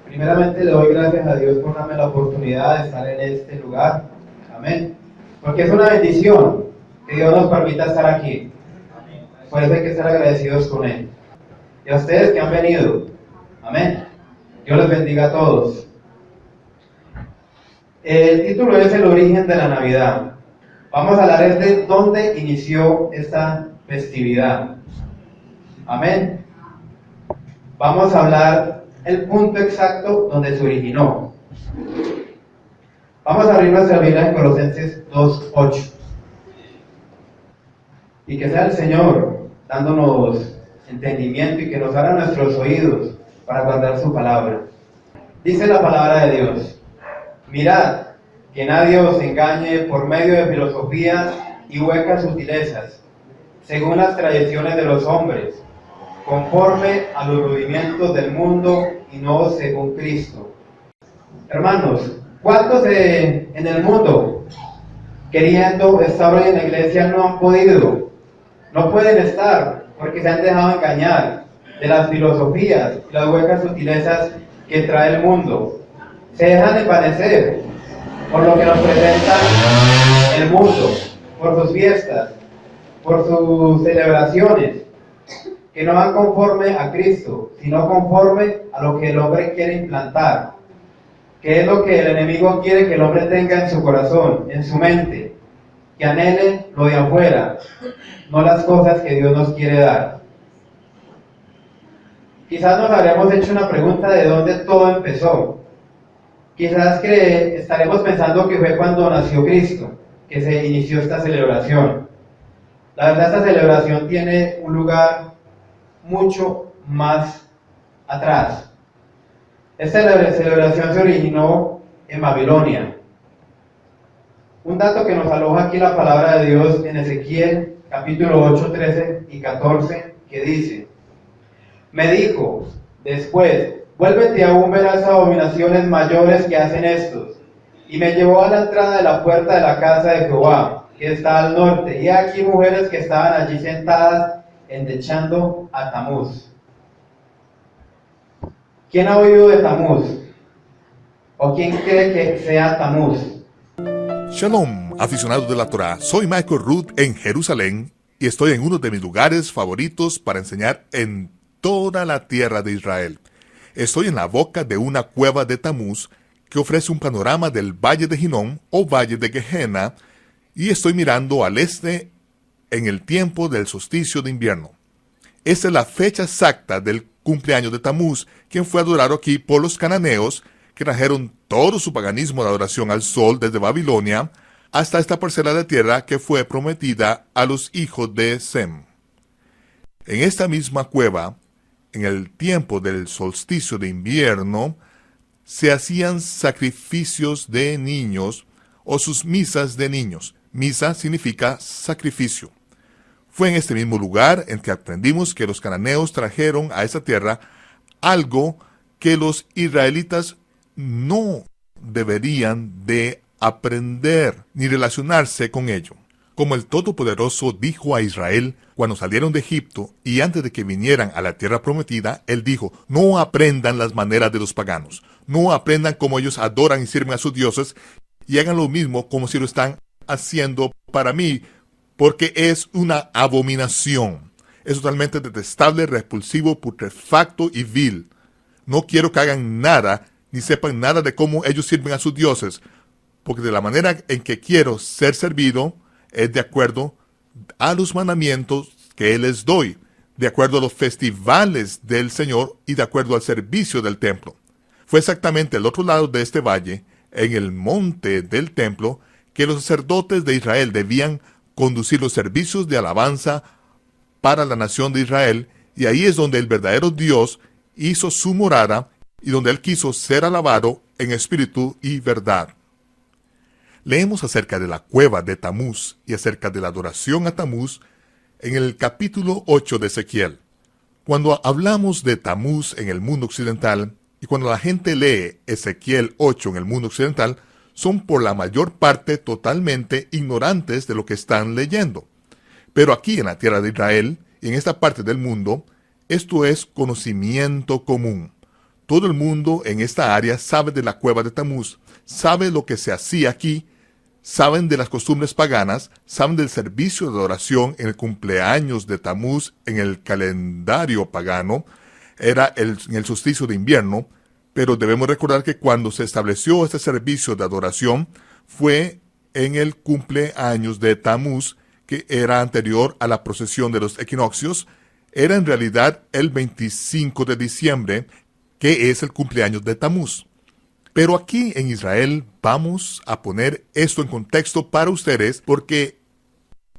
Primeramente le doy gracias a Dios por darme la oportunidad de estar en este lugar. Amén. Porque es una bendición que Dios nos permita estar aquí. Por eso hay que estar agradecidos con Él. Y a ustedes que han venido. Amén. Dios les bendiga a todos. El título es El origen de la Navidad. Vamos a hablar de dónde inició esta festividad. Amén. Vamos a hablar el punto exacto donde se originó. Vamos a abrir nuestra Biblia en Colosenses 2:8. Y que sea el Señor dándonos entendimiento y que nos abra nuestros oídos para guardar su palabra. Dice la palabra de Dios: mirad, que nadie os engañe por medio de filosofías y huecas sutilezas, según las tradiciones de los hombres, conforme a los rudimentos del mundo y no según Cristo. Hermanos, ¿cuántos en el mundo, queriendo estar hoy en la iglesia, no han podido? No pueden estar porque se han dejado engañar de las filosofías y las huecas sutilezas que trae el mundo. Se dejan envanecer por lo que nos presenta el mundo, por sus fiestas, por sus celebraciones, que no van conforme a Cristo, sino conforme a lo que el hombre quiere implantar, que es lo que el enemigo quiere que el hombre tenga en su corazón, en su mente, que anhele lo de afuera, no las cosas que Dios nos quiere dar. Quizás nos habremos hecho una pregunta de dónde todo empezó. Quizás estaremos pensando que fue cuando nació Cristo, que se inició esta celebración. La verdad, esta celebración tiene un lugar mucho más atrás. Esta celebración se originó en Babilonia. Un dato que nos aloja aquí la palabra de Dios en Ezequiel, capítulo 8, 13 y 14, que dice: me dijo después, vuélvete, aún verás abominaciones mayores que hacen estos. Y me llevó a la entrada de la puerta de la casa de Jehová, que está al norte, y aquí mujeres que estaban allí sentadas, endechando a Tamuz. ¿Quién ha oído de Tamuz? ¿O quién cree que sea Tamuz? Shalom, aficionados de la Torah. Soy Michael Root en Jerusalén y estoy en uno de mis lugares favoritos para enseñar en toda la tierra de Israel. Estoy en la boca de una cueva de Tamuz que ofrece un panorama del Valle de Hinnom o Valle de Gehenna, y estoy mirando al este en el tiempo del solsticio de invierno. Esta es la fecha exacta del cumpleaños de Tamuz, quien fue adorado aquí por los cananeos, que trajeron todo su paganismo de adoración al sol desde Babilonia hasta esta parcela de tierra que fue prometida a los hijos de Sem. En esta misma cueva, en el tiempo del solsticio de invierno, se hacían sacrificios de niños o sus misas de niños. Misa significa sacrificio. Fue en este mismo lugar en que aprendimos que los cananeos trajeron a esa tierra algo que los israelitas no deberían de aprender ni relacionarse con ello. Como el Todopoderoso dijo a Israel cuando salieron de Egipto y antes de que vinieran a la tierra prometida, Él dijo: no aprendan las maneras de los paganos, no aprendan cómo ellos adoran y sirven a sus dioses, y hagan lo mismo como si lo están haciendo para mí, porque es una abominación. Es totalmente detestable, repulsivo, putrefacto y vil. No quiero que hagan nada, ni sepan nada de cómo ellos sirven a sus dioses, porque de la manera en que quiero ser servido es de acuerdo a los mandamientos que Él les doy, de acuerdo a los festivales del Señor y de acuerdo al servicio del templo. Fue exactamente al otro lado de este valle, en el monte del templo, que los sacerdotes de Israel debían conducir los servicios de alabanza para la nación de Israel, y ahí es donde el verdadero Dios hizo su morada y donde Él quiso ser alabado en espíritu y verdad. Leemos acerca de la cueva de Tamuz y acerca de la adoración a Tamuz en el capítulo 8 de Ezequiel. Cuando hablamos de Tamuz en el mundo occidental y cuando la gente lee Ezequiel 8 en el mundo occidental, son por la mayor parte totalmente ignorantes de lo que están leyendo. Pero aquí en la tierra de Israel y en esta parte del mundo, esto es conocimiento común. Todo el mundo en esta área sabe de la cueva de Tamuz, sabe lo que se hacía aquí, saben de las costumbres paganas, saben del servicio de adoración en el cumpleaños de Tamuz en el calendario pagano, era en el solsticio de invierno, pero debemos recordar que cuando se estableció este servicio de adoración fue en el cumpleaños de Tamuz, que era anterior a la procesión de los equinoccios, era en realidad el 25 de diciembre, que es el cumpleaños de Tamuz. Pero aquí en Israel vamos a poner esto en contexto para ustedes porque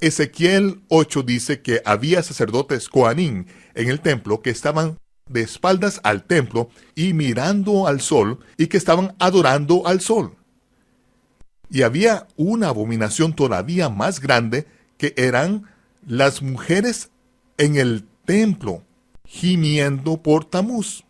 Ezequiel 8 dice que había sacerdotes Coanín en el templo que estaban de espaldas al templo y mirando al sol y que estaban adorando al sol. Y había una abominación todavía más grande que eran las mujeres en el templo gimiendo por Tamuz.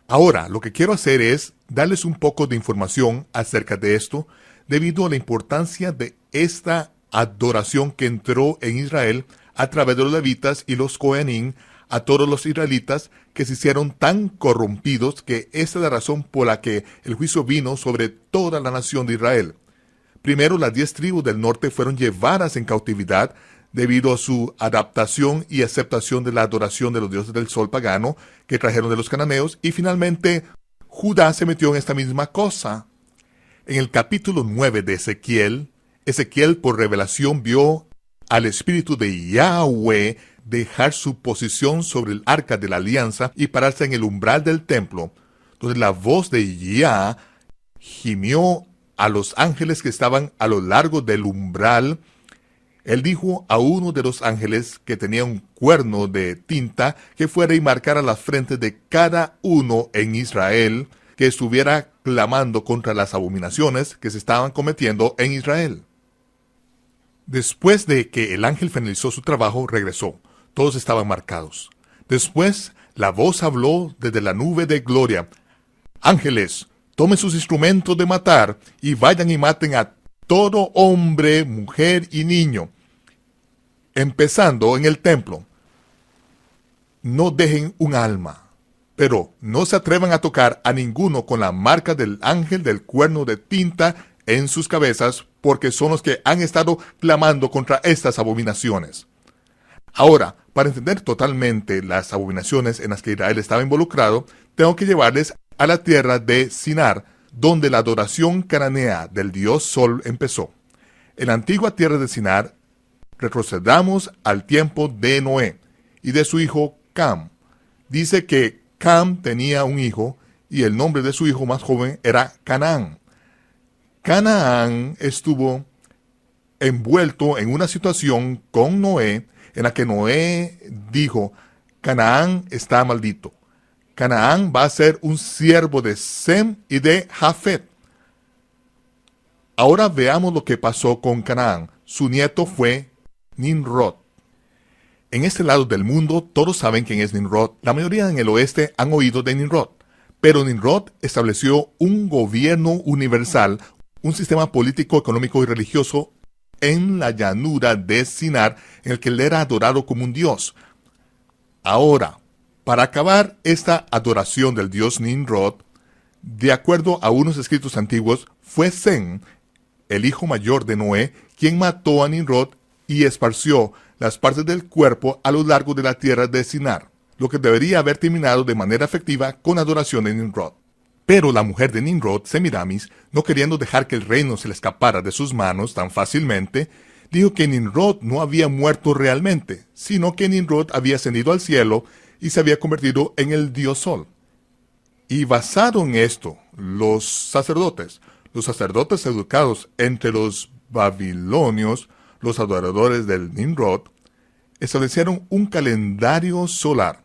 Ahora, lo que quiero hacer es darles un poco de información acerca de esto, debido a la importancia de esta adoración que entró en Israel a través de los levitas y los cohenim a todos los israelitas que se hicieron tan corrompidos que esa es la razón por la que el juicio vino sobre toda la nación de Israel. Primero, las 10 tribus del norte fueron llevadas en cautividad debido a su adaptación y aceptación de la adoración de los dioses del sol pagano que trajeron de los cananeos, y finalmente Judá se metió en esta misma cosa. En el capítulo 9 de Ezequiel, Ezequiel por revelación vio al espíritu de Yahweh dejar su posición sobre el arca de la alianza y pararse en el umbral del templo, donde la voz de Yah gimió a los ángeles que estaban a lo largo del umbral. Él dijo a uno de los ángeles que tenía un cuerno de tinta que fuera y marcara la frente de cada uno en Israel que estuviera clamando contra las abominaciones que se estaban cometiendo en Israel. Después de que el ángel finalizó su trabajo, regresó. Todos estaban marcados. Después, la voz habló desde la nube de gloria. Ángeles, tomen sus instrumentos de matar y vayan y maten a todo hombre, mujer y niño, empezando en el templo. No dejen un alma, pero no se atrevan a tocar a ninguno con la marca del ángel del cuerno de tinta en sus cabezas, porque son los que han estado clamando contra estas abominaciones. Ahora, para entender totalmente las abominaciones en las que Israel estaba involucrado, tengo que llevarles a la tierra de Sinar, donde la adoración cananea del dios Sol empezó. En la antigua tierra de Sinar, retrocedamos al tiempo de Noé y de su hijo Cam. Dice que Cam tenía un hijo y el nombre de su hijo más joven era Canaán. Canaán estuvo envuelto en una situación con Noé en la que Noé dijo: Canaán está maldito. Canaán va a ser un siervo de Sem y de Jafet. Ahora veamos lo que pasó con Canaán. Su nieto fue Nimrod. En este lado del mundo todos saben quién es Nimrod. La mayoría en el oeste han oído de Nimrod. Pero Nimrod estableció un gobierno universal, un sistema político, económico y religioso en la llanura de Sinar, en el que él era adorado como un dios. Ahora, para acabar esta adoración del dios Nimrod, de acuerdo a unos escritos antiguos, fue Sem, el hijo mayor de Noé, quien mató a Nimrod y esparció las partes del cuerpo a lo largo de la tierra de Sinar, lo que debería haber terminado de manera efectiva con adoración de Nimrod. Pero la mujer de Nimrod, Semiramis, no queriendo dejar que el reino se le escapara de sus manos tan fácilmente, dijo que Nimrod no había muerto realmente, sino que Nimrod había ascendido al cielo y se había convertido en el dios Sol. Y basado en esto, los sacerdotes educados entre los babilonios, los adoradores del Nimrod, establecieron un calendario solar.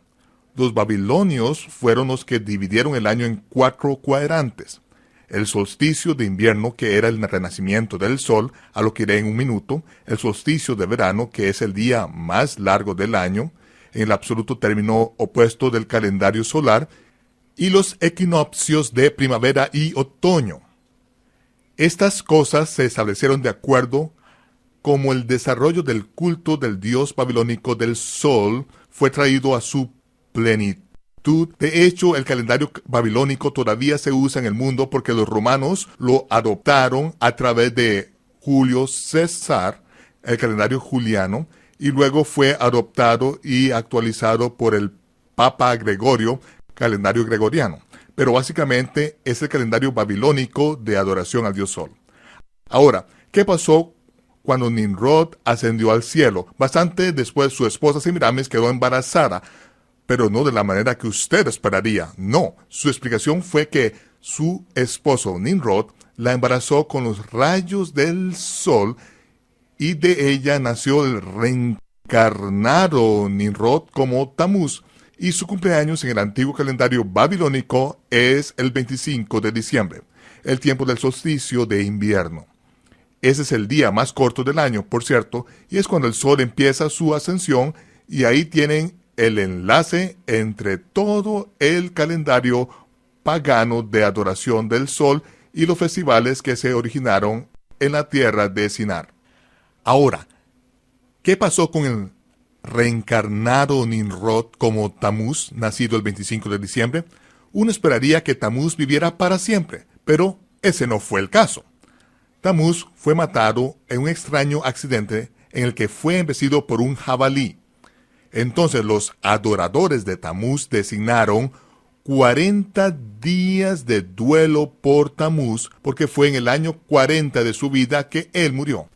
Los babilonios fueron los que dividieron el año en 4 cuadrantes. El solsticio de invierno, que era el renacimiento del sol, a lo que iré en un minuto. El solsticio de verano, que es el día más largo del año, en el absoluto término opuesto del calendario solar. Y los equinoccios de primavera y otoño. Estas cosas se establecieron de acuerdo como el desarrollo del culto del dios babilónico del sol fue traído a su plenitud De hecho, el calendario babilónico todavía se usa en el mundo porque los romanos lo adoptaron a través de Julio César, el calendario juliano, y luego fue adoptado y actualizado por el Papa Gregorio, calendario gregoriano. Pero básicamente es el calendario babilónico de adoración al dios Sol. Ahora, ¿qué pasó cuando Nimrod ascendió al cielo? Bastante después su esposa Semiramis quedó embarazada, pero no de la manera que usted esperaría. No, su explicación fue que su esposo Nimrod la embarazó con los rayos del sol y de ella nació el reencarnado Nimrod como Tamuz, y su cumpleaños en el antiguo calendario babilónico es el 25 de diciembre, el tiempo del solsticio de invierno. Ese es el día más corto del año, por cierto, y es cuando el sol empieza su ascensión, y ahí tienen el enlace entre todo el calendario pagano de adoración del sol y los festivales que se originaron en la tierra de Sinar. Ahora, ¿qué pasó con el reencarnado Nimrod como Tamuz, nacido el 25 de diciembre? Uno esperaría que Tamuz viviera para siempre, pero ese no fue el caso. Tamuz fue matado en un extraño accidente en el que fue embestido por un jabalí. Entonces los adoradores de Tamuz designaron 40 días de duelo por Tamuz, porque fue en el año 40 de su vida que él murió.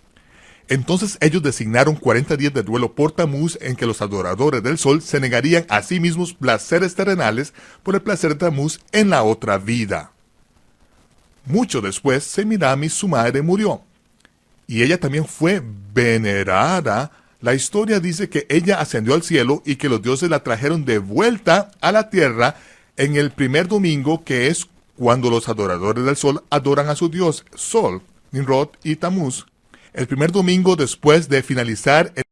Entonces ellos designaron 40 días de duelo por Tamuz en que los adoradores del sol se negarían a sí mismos placeres terrenales por el placer de Tamuz en la otra vida. Mucho después, Semiramis, su madre, murió, y ella también fue venerada. La historia dice que ella ascendió al cielo y que los dioses la trajeron de vuelta a la tierra en el primer domingo, que es cuando los adoradores del sol adoran a su dios Sol, Nimrod y Tamuz. El primer domingo después de finalizar el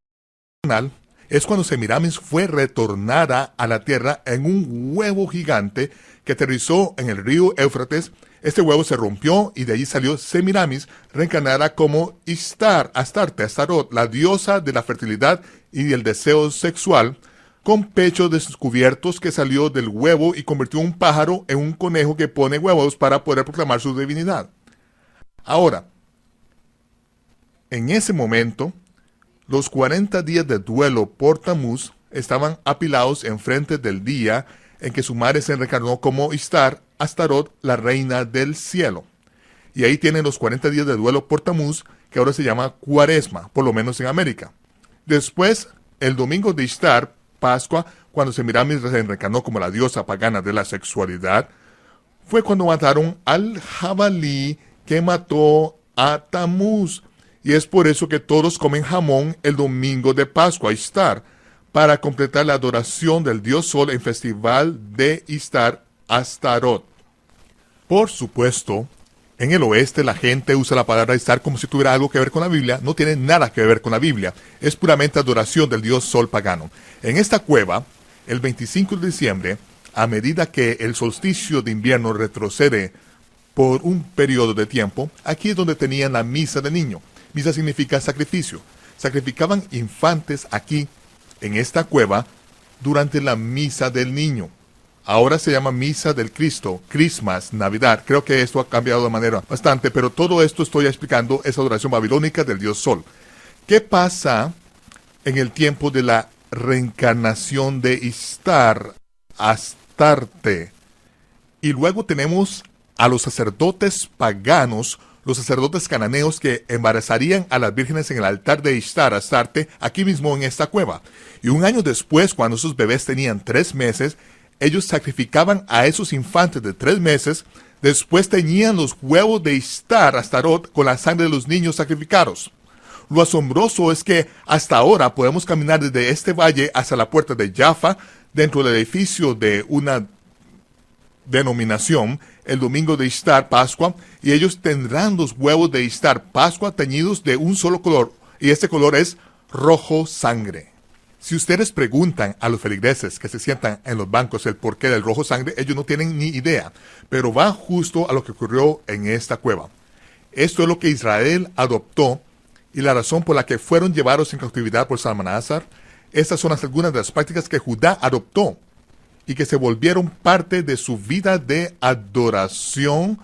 canal es cuando Semiramis fue retornada a la tierra en un huevo gigante que aterrizó en el río Éufrates. Este huevo se rompió y de allí salió Semiramis, reencarnada como Astarte, Astarot, la diosa de la fertilidad y del deseo sexual, con pechos descubiertos, que salió del huevo y convirtió un pájaro en un conejo que pone huevos para poder proclamar su divinidad. Ahora, en ese momento, los 40 días de duelo por Tamuz estaban apilados enfrente del día en que su madre se reencarnó como Astarot, la reina del cielo. Y ahí tienen los 40 días de duelo por Tamuz, que ahora se llama Cuaresma, por lo menos en América. Después, el domingo de Ishtar, Pascua, cuando Semiramis se reencarnó como la diosa pagana de la sexualidad, fue cuando mataron al jabalí que mató a Tamuz. Y es por eso que todos comen jamón el domingo de Pascua, Ishtar, para completar la adoración del dios Sol en festival de Ishtar, Astarot. Por supuesto, en el oeste la gente usa la palabra Ishtar como si tuviera algo que ver con la Biblia. No tiene nada que ver con la Biblia. Es puramente adoración del dios Sol pagano. En esta cueva, el 25 de diciembre, a medida que el solsticio de invierno retrocede por un periodo de tiempo, aquí es donde tenían la misa de niño. Misa significa sacrificio. Sacrificaban infantes aquí, en esta cueva, durante la misa del niño. Ahora se llama Misa del Cristo, Christmas, Navidad. Creo que esto ha cambiado de manera bastante, pero todo esto estoy explicando es adoración babilónica del dios Sol. ¿Qué pasa en el tiempo de la reencarnación de Ishtar, Astarte? Y luego tenemos a los sacerdotes paganos, los sacerdotes cananeos, que embarazarían a las vírgenes en el altar de Ishtar, Astarte, aquí mismo en esta cueva. Y un año después, cuando esos bebés tenían 3 meses, ellos sacrificaban a esos infantes de 3 meses, después teñían los huevos de Ishtar, Astarot, con la sangre de los niños sacrificados. Lo asombroso es que hasta ahora podemos caminar desde este valle hasta la puerta de Jaffa, dentro del edificio de una denominación, el domingo de Ishtar, Pascua, y ellos tendrán los huevos de Ishtar, Pascua, teñidos de un solo color, y este color es rojo sangre. Si ustedes preguntan a los feligreses que se sientan en los bancos el porqué del rojo sangre, ellos no tienen ni idea, pero va justo a lo que ocurrió en esta cueva. Esto es lo que Israel adoptó y la razón por la que fueron llevados en cautividad por Salmanásar. Estas son algunas de las prácticas que Judá adoptó. y que se volvieron parte de su vida de adoración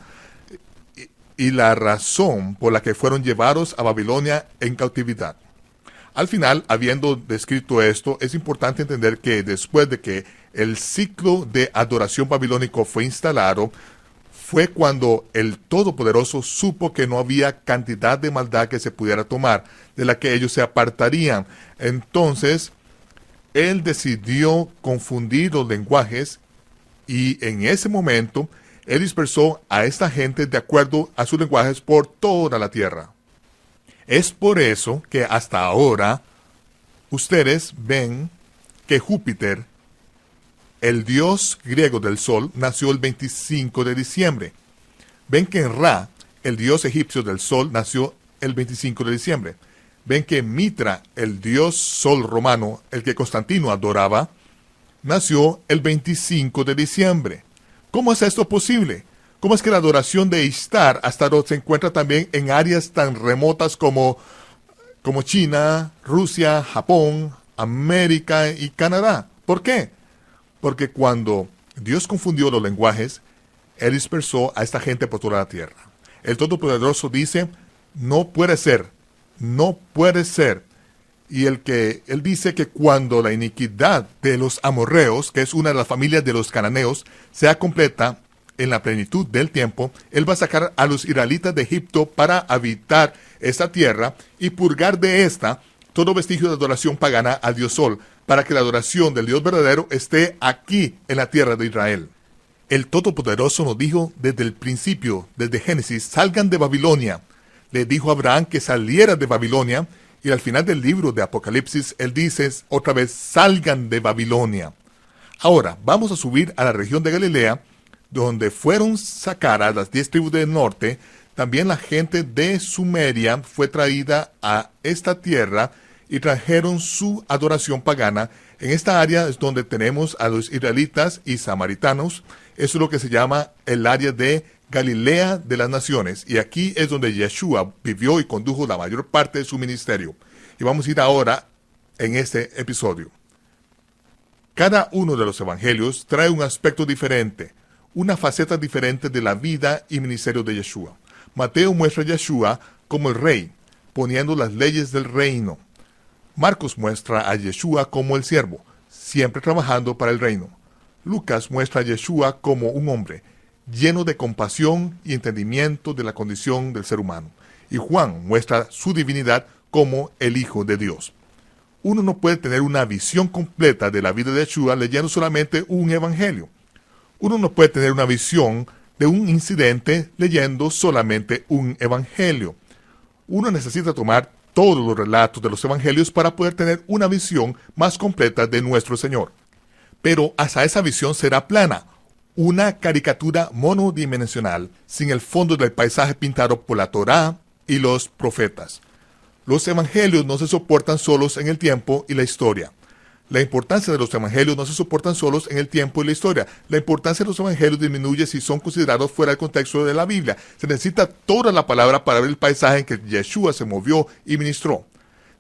y la razón por la que fueron llevados a Babilonia en cautividad. Al final, habiendo descrito esto, es importante entender que después de que el ciclo de adoración babilónico fue instalado, fue cuando el Todopoderoso supo que no había cantidad de maldad que se pudiera tomar, de la que ellos se apartarían. Entonces, Él decidió confundir los lenguajes y en ese momento, Él dispersó a esta gente de acuerdo a sus lenguajes por toda la tierra. Es por eso que hasta ahora ustedes ven que Júpiter, el dios griego del sol, nació el 25 de diciembre. Ven que Ra, el dios egipcio del sol, nació el 25 de diciembre. Ven que Mitra, el dios sol romano, el que Constantino adoraba, nació el 25 de diciembre. ¿Cómo es esto posible? ¿Cómo es que la adoración de Ishtar hasta ahora se encuentra también en áreas tan remotas como China, Rusia, Japón, América y Canadá? ¿Por qué? Porque cuando Dios confundió los lenguajes, Él dispersó a esta gente por toda la tierra. El Todopoderoso dice, no puede ser, no puede ser. Y Él dice que cuando la iniquidad de los amorreos, que es una de las familias de los cananeos, sea completa en la plenitud del tiempo, Él va a sacar a los israelitas de Egipto para habitar esta tierra y purgar de esta todo vestigio de adoración pagana al Dios Sol, para que la adoración del Dios verdadero esté aquí en la tierra de Israel. El Todopoderoso nos dijo desde el principio, desde Génesis, salgan de Babilonia. Le dijo a Abraham que saliera de Babilonia, y al final del libro de Apocalipsis, Él dice otra vez, salgan de Babilonia. Ahora, vamos a subir a la región de Galilea, donde fueron sacadas las 10 tribus del norte. También la gente de Sumeria fue traída a esta tierra y trajeron su adoración pagana. En esta área es donde tenemos a los israelitas y samaritanos. Eso es lo que se llama el área de Galilea de las naciones. Y aquí es donde Yeshua vivió y condujo la mayor parte de su ministerio. Y vamos a ir ahora en este episodio. Cada uno de los evangelios trae un aspecto diferente, una faceta diferente de la vida y ministerio de Yeshua. Mateo muestra a Yeshua como el rey, poniendo las leyes del reino. Marcos muestra a Yeshua como el siervo, siempre trabajando para el reino. Lucas muestra a Yeshua como un hombre, lleno de compasión y entendimiento de la condición del ser humano. Y Juan muestra su divinidad como el Hijo de Dios. Uno no puede tener una visión completa de la vida de Yeshua leyendo solamente un evangelio. Uno no puede tener una visión de un incidente leyendo solamente un evangelio. Uno necesita tomar todos los relatos de los evangelios para poder tener una visión más completa de nuestro Señor. Pero hasta esa visión será plana, una caricatura monodimensional, sin el fondo del paisaje pintado por la Torá y los profetas. Los evangelios no se soportan solos en el tiempo y la historia. La importancia de los evangelios no se soportan solos en el tiempo y la historia. La importancia de los evangelios disminuye si son considerados fuera del contexto de la Biblia. Se necesita toda la palabra para ver el paisaje en que Yeshua se movió y ministró.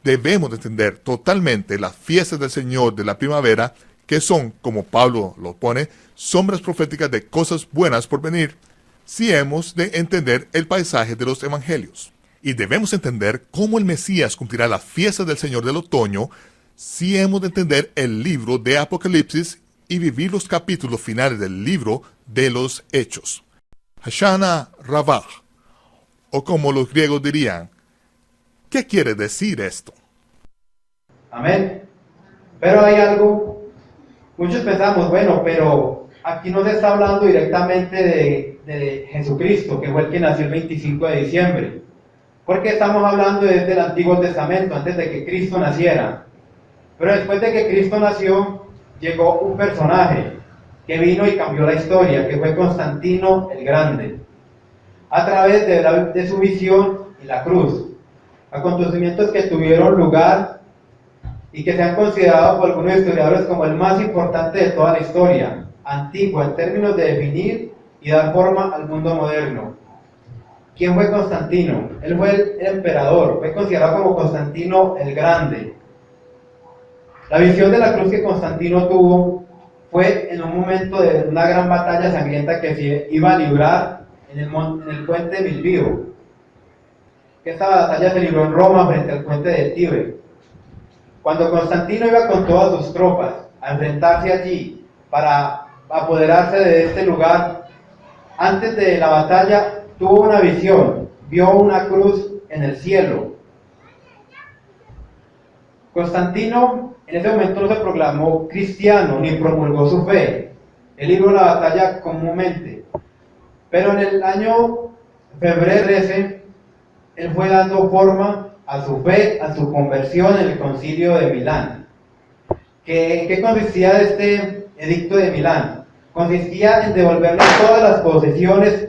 Debemos de entender totalmente las fiestas del Señor de la primavera, que son, como Pablo lo pone, sombras proféticas de cosas buenas por venir, si hemos de entender el paisaje de los evangelios. Y debemos entender cómo el Mesías cumplirá las fiestas del Señor del otoño, si hemos de entender el libro de Apocalipsis y vivir los capítulos finales del libro de los Hechos. Hashana Rabbah, o como los griegos dirían, ¿qué quiere decir esto? Amén. Pero hay algo, muchos pensamos, bueno, pero aquí no se está hablando directamente de Jesucristo, que fue el que nació el 25 de diciembre. Porque estamos hablando desde el Antiguo Testamento, antes de que Cristo naciera. Pero después de que Cristo nació, llegó un personaje que vino y cambió la historia, que fue Constantino el Grande, a través de su visión y la cruz. Acontecimientos que tuvieron lugar y que se han considerado por algunos historiadores como el más importante de toda la historia antigua en términos de definir y dar forma al mundo moderno. ¿Quién fue Constantino? Él fue el emperador, fue considerado como Constantino el Grande. La visión de la cruz que Constantino tuvo fue en un momento de una gran batalla sangrienta que se iba a librar en el puente de Milvio. Que esta batalla se libró en Roma frente al puente de Tíber. Cuando Constantino iba con todas sus tropas a enfrentarse allí para apoderarse de este lugar, antes de la batalla tuvo una visión, vio una cruz en el cielo. Constantino en ese momento no se proclamó cristiano ni promulgó su fe. Él libró la batalla comúnmente. Pero en el año febrero 13, él fue dando forma a su fe, a su conversión en el concilio de Milán. ¿En qué consistía este edicto de Milán? Consistía en devolverle todas las posesiones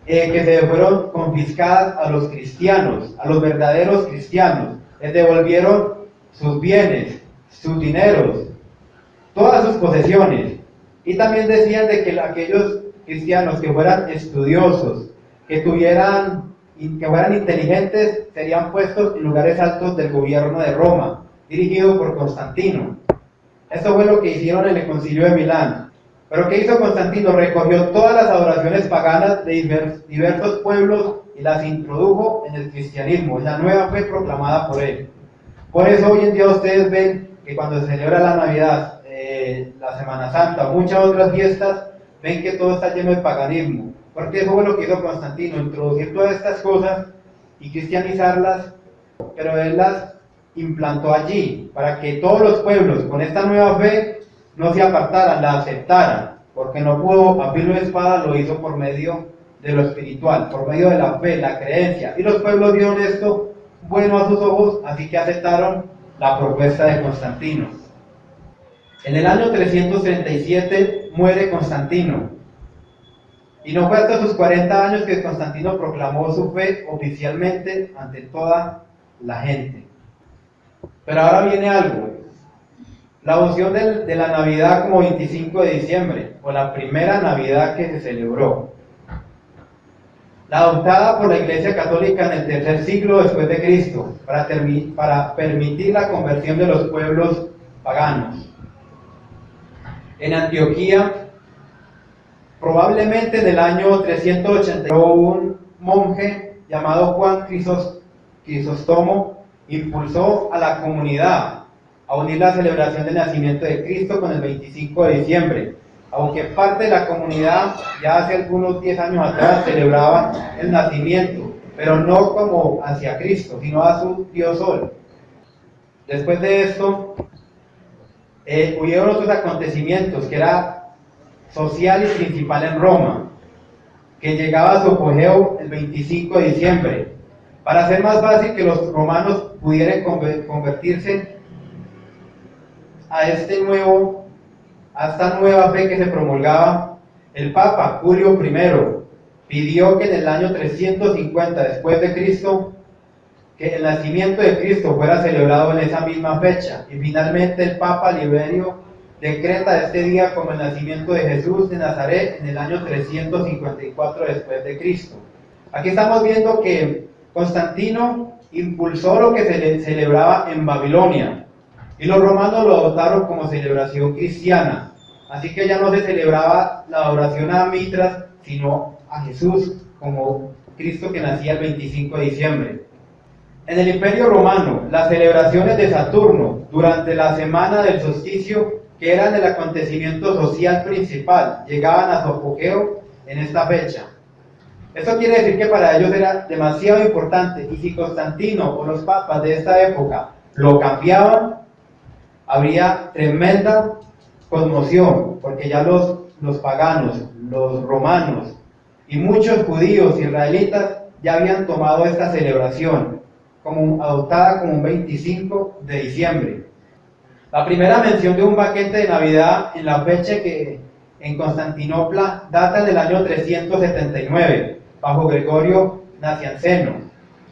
que se fueron confiscadas a los cristianos, a los verdaderos cristianos. Les devolvieron sus bienes, sus dineros, todas sus posesiones. Y también decían de que aquellos cristianos que fueran estudiosos, que fueran inteligentes, serían puestos en lugares altos del gobierno de Roma, dirigido por Constantino. Esto fue lo que hicieron en el concilio de Milán. Pero ¿qué hizo Constantino? Recogió todas las adoraciones paganas de diversos pueblos y las introdujo en el cristianismo. La nueva fe proclamada por él. Por eso hoy en día ustedes ven que cuando se celebra la Navidad, la Semana Santa, muchas otras fiestas, ven que todo está lleno de paganismo. Porque eso fue lo que hizo Constantino, introducir todas estas cosas y cristianizarlas, pero él las implantó allí, para que todos los pueblos con esta nueva fe no se apartaran, la aceptaran, porque no pudo a filo de espada, lo hizo por medio de lo espiritual, por medio de la fe, la creencia, y los pueblos vieron esto bueno a sus ojos, así que aceptaron la propuesta de Constantino. En el año 337 muere Constantino, y no fue hasta sus 40 años que Constantino proclamó su fe oficialmente ante toda la gente. Pero ahora viene algo, la opción de la Navidad como 25 de diciembre, o la primera Navidad que se celebró, la adoptada por la Iglesia Católica en el tercer siglo después de Cristo, para permitir la conversión de los pueblos paganos. En Antioquía, probablemente en el año 380, un monje llamado Juan Crisóstomo impulsó a la comunidad a unir la celebración del nacimiento de Cristo con el 25 de diciembre, aunque parte de la comunidad ya hace algunos 10 años atrás celebraba el nacimiento, pero no como hacia Cristo, sino a su Dios Sol. Después de esto, hubieron otros acontecimientos que era social y principal en Roma, que llegaba a su apogeo el 25 de diciembre, para hacer más fácil que los romanos pudieran convertirse a esta nueva fe que se promulgaba. El Papa Julio I pidió que en el año 350 después de Cristo, que el nacimiento de Cristo fuera celebrado en esa misma fecha, y finalmente el Papa Liberio decreta este día como el nacimiento de Jesús de Nazaret en el año 354 después de Cristo. Aquí estamos viendo que Constantino impulsó lo que se celebraba en Babilonia, y los romanos lo adoptaron como celebración cristiana. Así que ya no se celebraba la adoración a Mitras, sino a Jesús como Cristo que nacía el 25 de diciembre. En el Imperio Romano, las celebraciones de Saturno durante la semana del solsticio, que eran el acontecimiento social principal, llegaban a su apogeo en esta fecha. Esto quiere decir que para ellos era demasiado importante, y si Constantino o los papas de esta época lo cambiaban, habría tremenda conmoción, porque ya los paganos, los romanos y muchos judíos israelitas ya habían tomado esta celebración adoptada como un 25 de diciembre. La primera mención de un banquete de Navidad en la fecha que en Constantinopla data del año 379, bajo Gregorio Nacianceno.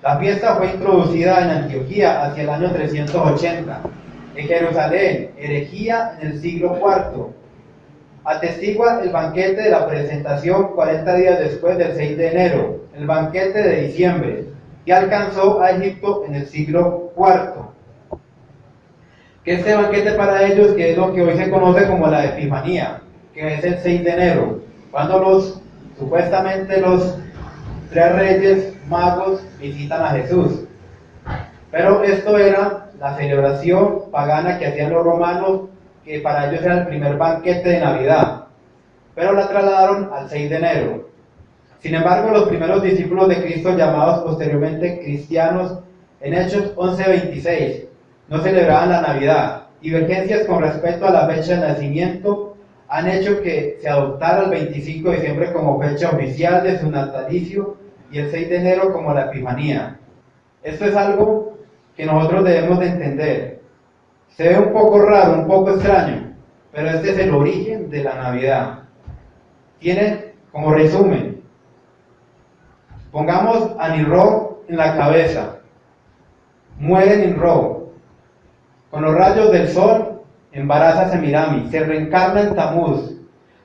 La fiesta fue introducida en Antioquía hacia el año 380. En Jerusalén, herejía en el siglo IV. Atestigua el banquete de la presentación 40 días después del 6 de enero, el banquete de diciembre, que alcanzó a Egipto en el siglo IV. que este banquete para ellos, que es lo que hoy se conoce como la Epifanía, que es el 6 de enero, cuando supuestamente los tres reyes magos visitan a Jesús. Pero esto era la celebración pagana que hacían los romanos, que para ellos era el primer banquete de Navidad, pero la trasladaron al 6 de enero. Sin embargo, los primeros discípulos de Cristo, llamados posteriormente cristianos, en Hechos 11:26, no celebraban la Navidad. Divergencias con respecto a la fecha de nacimiento han hecho que se adoptara el 25 de diciembre como fecha oficial de su natalicio y el 6 de enero como la Epifanía. Esto es algo que nosotros debemos de entender. Se ve un poco raro, un poco extraño, pero este es el origen de la Navidad. Tiene como resumen, pongamos a Nimrod en la cabeza. Muere Nimrod. Con los rayos del sol embaraza a Semiramis. Se reencarna en Tamuz.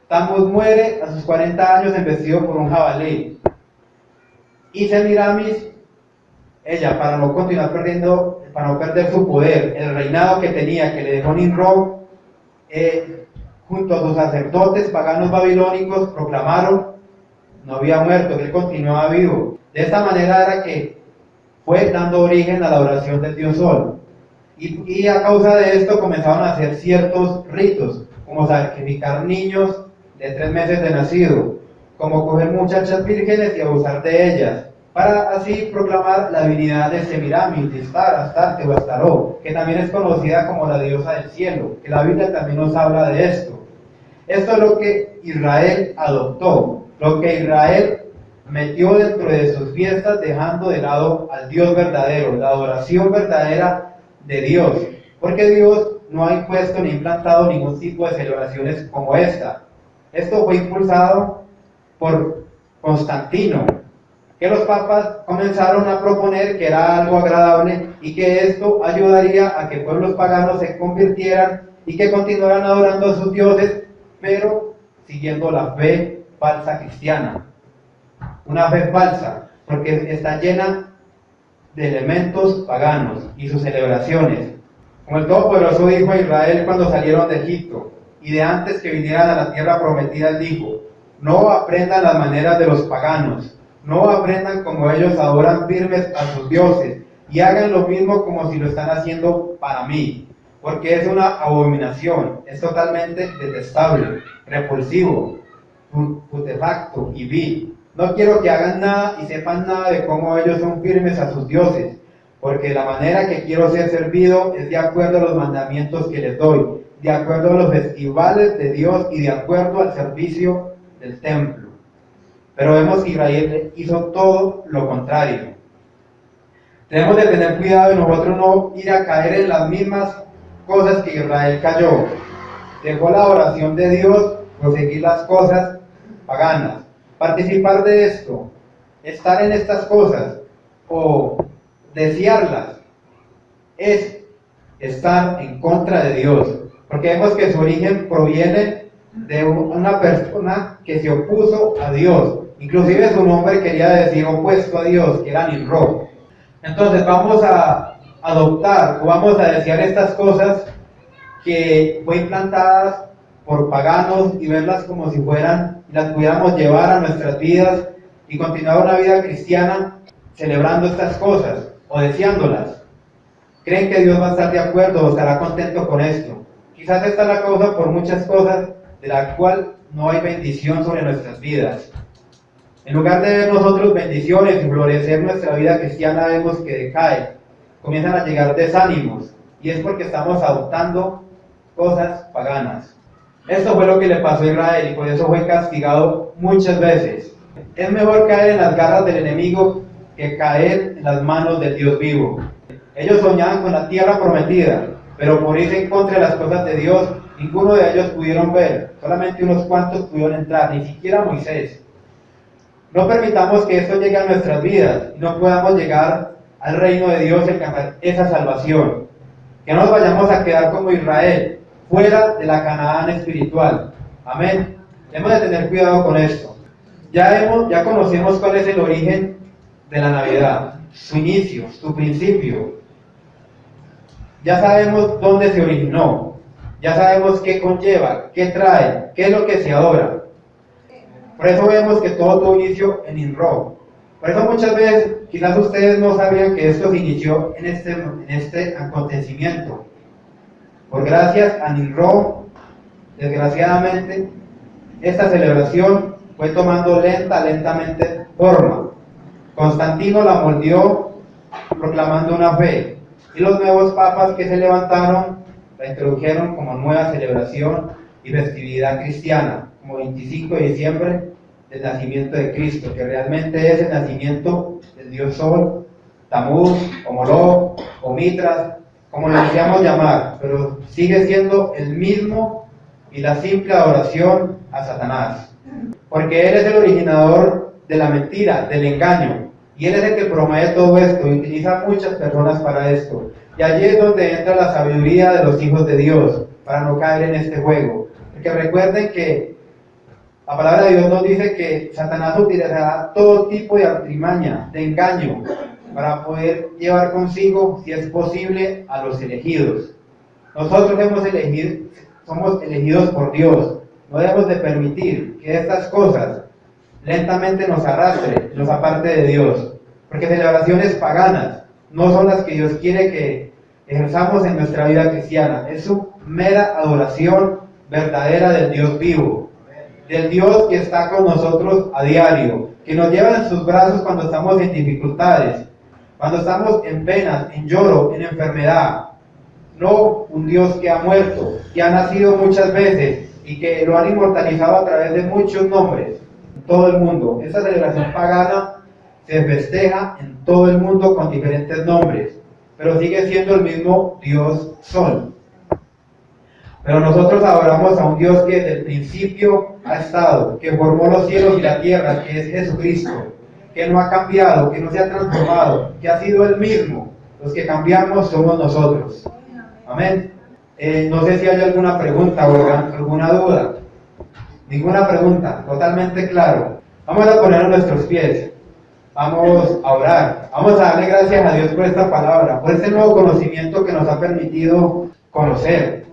Tamuz muere a sus 40 años embestido por un jabalí. Y Semiramis, ella, para no continuar perdiendo, para no perder su poder, el reinado que tenía, que le dejó Nimrod, junto a sus sacerdotes paganos babilónicos, proclamaron no había muerto, que él continuaba vivo. De esta manera era que fue dando origen a la adoración del dios Sol. Y a causa de esto comenzaron a hacer ciertos ritos, como sacrificar niños de 3 meses de nacido, como coger muchachas vírgenes y abusar de ellas, para así proclamar la divinidad de Semiramis, de Istar, Astarte o Astaró, que también es conocida como la diosa del cielo, que la Biblia también nos habla de esto. Esto es lo que Israel adoptó, lo que Israel metió dentro de sus fiestas, dejando de lado al Dios verdadero, la adoración verdadera de Dios, porque Dios no ha impuesto ni implantado ningún tipo de celebraciones como esta. Esto fue impulsado por Constantino, que los papas comenzaron a proponer que era algo agradable y que esto ayudaría a que pueblos paganos se convirtieran y que continuaran adorando a sus dioses, pero siguiendo la fe falsa cristiana. Una fe falsa, porque está llena de elementos paganos y sus celebraciones. Como el Todopoderoso dijo a Israel cuando salieron de Egipto, y de antes que vinieran a la tierra prometida, él dijo: no aprendan las maneras de los paganos, no aprendan como ellos adoran firmes a sus dioses, y hagan lo mismo como si lo están haciendo para mí, porque es una abominación, es totalmente detestable, repulsivo, putefacto y vil. No quiero que hagan nada y sepan nada de cómo ellos son firmes a sus dioses, porque la manera que quiero ser servido es de acuerdo a los mandamientos que les doy, de acuerdo a los festivales de Dios y de acuerdo al servicio del templo. Pero vemos que Israel hizo todo lo contrario. Tenemos de tener cuidado de nosotros no ir a caer en las mismas cosas que Israel cayó. Dejó la oración de Dios por seguir las cosas paganas. Participar de esto, estar en estas cosas o desearlas, es estar en contra de Dios, porque vemos que su origen proviene de una persona que se opuso a Dios, inclusive su nombre quería decir opuesto a Dios, que era Nimrod. Entonces vamos a adoptar o vamos a desear estas cosas que fue implantadas por paganos y verlas como si fueran, las pudiéramos llevar a nuestras vidas y continuar una vida cristiana celebrando estas cosas o deseándolas. ¿Creen que Dios va a estar de acuerdo o estará contento con esto? Quizás esta es la causa por muchas cosas de la cual no hay bendición sobre nuestras vidas. En lugar de ver nosotros bendiciones y florecer nuestra vida cristiana, vemos que decae, comienzan a llegar desánimos, y es porque estamos adoptando cosas paganas. Esto fue lo que le pasó a Israel y por eso fue castigado muchas veces. Es mejor caer en las garras del enemigo que caer en las manos del Dios vivo. Ellos soñaban con la tierra prometida, pero por irse en contra de las cosas de Dios, ninguno de ellos pudieron ver, solamente unos cuantos pudieron entrar, ni siquiera Moisés. No permitamos que esto llegue a nuestras vidas y no podamos llegar al reino de Dios y alcanzar esa salvación. Que no nos vayamos a quedar como Israel, fuera de la Canaán espiritual. Amén. Hemos de tener cuidado con esto. Ya conocemos cuál es el origen de la Navidad, su inicio, su principio. Ya sabemos dónde se originó, ya sabemos qué conlleva, qué trae, qué es lo que se adora. Por eso vemos que todo tuvo inicio en Nimrod. Por eso muchas veces, quizás ustedes no sabían que esto se inició en este acontecimiento. Por gracias a Nimrod, desgraciadamente, esta celebración fue tomando lentamente forma. Constantino la moldeó proclamando una fe, y los nuevos papas que se levantaron la introdujeron como nueva celebración y festividad cristiana, como 25 de diciembre del nacimiento de Cristo, que realmente es el nacimiento del Dios Sol, Tamuz, o Moloch, o Mitras, como lo deseamos llamar, pero sigue siendo el mismo y la simple adoración a Satanás, porque él es el originador de la mentira, del engaño, y él es el que promueve todo esto y utiliza a muchas personas para esto. Y allí es donde entra la sabiduría de los hijos de Dios, para no caer en este juego. Porque recuerden que la palabra de Dios nos dice que Satanás utilizará todo tipo de artimaña, de engaño, para poder llevar consigo, si es posible, a los elegidos. Nosotros somos elegidos por Dios. No debemos de permitir que estas cosas lentamente nos arrastren, nos aparte de Dios. Porque celebraciones paganas no son las que Dios quiere que ejerzamos en nuestra vida cristiana. Es su mera adoración verdadera del Dios vivo, del Dios que está con nosotros a diario, que nos lleva en sus brazos cuando estamos en dificultades, cuando estamos en penas, en lloro, en enfermedad. No un Dios que ha muerto, que ha nacido muchas veces y que lo han inmortalizado a través de muchos nombres en todo el mundo. Esa celebración pagana se festeja en todo el mundo con diferentes nombres, pero sigue siendo el mismo Dios Sol. Pero nosotros adoramos a un Dios que desde el principio ha estado, que formó los cielos y la tierra, que es Jesucristo, que no ha cambiado, que no se ha transformado, que ha sido el mismo. Los que cambiamos somos nosotros. Amén. No sé si hay alguna pregunta o alguna duda. Ninguna pregunta, totalmente claro. Vamos a poner nuestros pies. Vamos a orar. Vamos a darle gracias a Dios por esta palabra, por este nuevo conocimiento que nos ha permitido conocer.